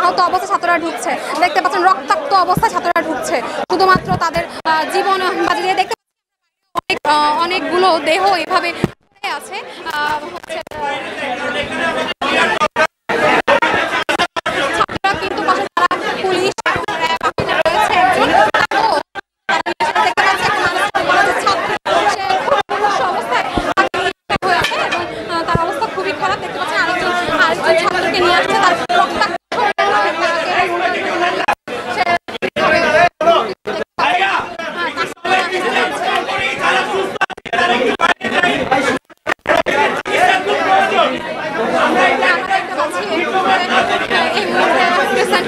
আহত অবস্থায় ছাত্ররা ঢুকছে, দেখতে পাচ্ছেন রক্তাক্ত অবস্থায় ছাত্ররা ঢুকছে শুধুমাত্র তাদের জীবন বাজি দিয়ে। দেখতে অনেকগুলো দেহ এভাবে আছে ছাত্ররা কিন্তু পাশে তারা পুলিশ তার অবস্থা খুবই খারাপ। দেখতে পাচ্ছেন আরেকজন ছাত্রকে নিয়ে আসছে, তার রক্তাক্ত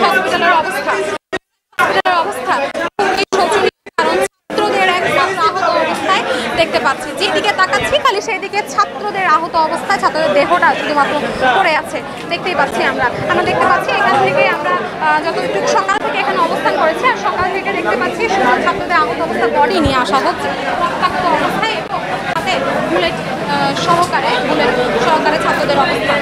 হসপিটালের অবস্থা খুবই শোচনীয়, কারণ ছাত্রদের একমাত্র আহত অবস্থায় দেখতে পাচ্ছি, যেদিকে তাকাচ্ছি খালি সেই দিকে ছাত্রদের আহত অবস্থায় ছাত্রদের দেহটা শুধুমাত্র পড়ে আছে। দেখতেই পাচ্ছি আমরা দেখতে পাচ্ছি এখান থেকে আমরা যতটুকু সকাল থেকে এখানে অবস্থান করেছি, আর সকাল থেকে দেখতে পাচ্ছি ছাত্রদের আহত অবস্থার বডি নিয়ে আসা হচ্ছে রক্তাক্ত অবস্থায়, এবং হাতে বুলেট সহকারে ছাত্রদের অবস্থা।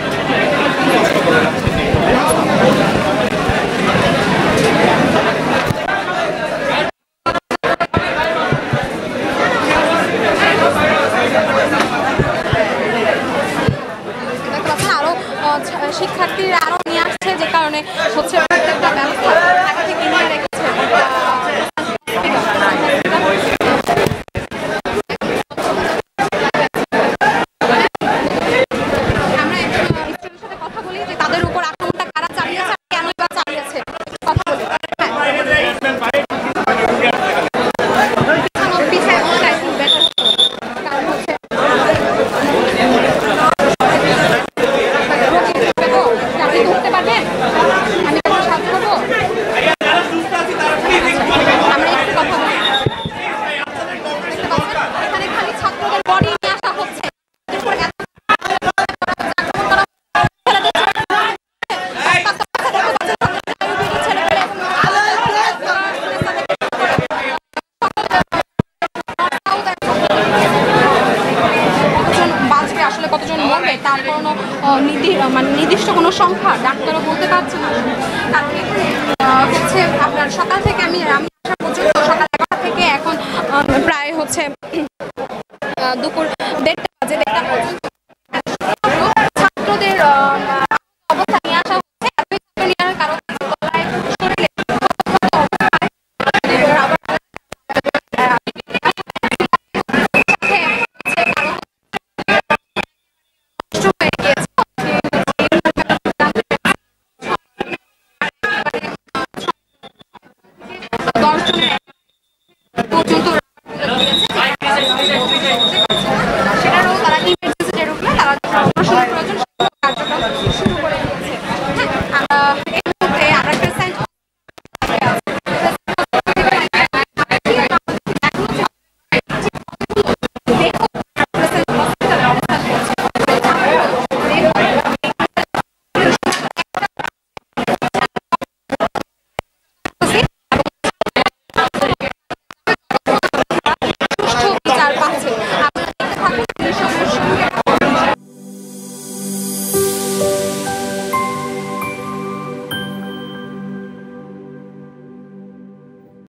শিক্ষার্থীরা আরো নিয়ে আসছে, যে কারণে হচ্ছে প্রত্যেকটা ব্যবস্থা আগে থেকে নিয়ে রেখেছে। আমরা স্টুডেন্টের সাথে কথা বলি যে তাদের উপর আক্রমণটা কারা চালিয়েছে, কেন বা চালিয়েছে, কথা বলি। কতজন মরবে তার কোনো নির্দিষ্ট কোনো সংখ্যা ডাক্তারও বলতে পারছে না। কারণ হচ্ছে আপনার সকাল থেকে আমি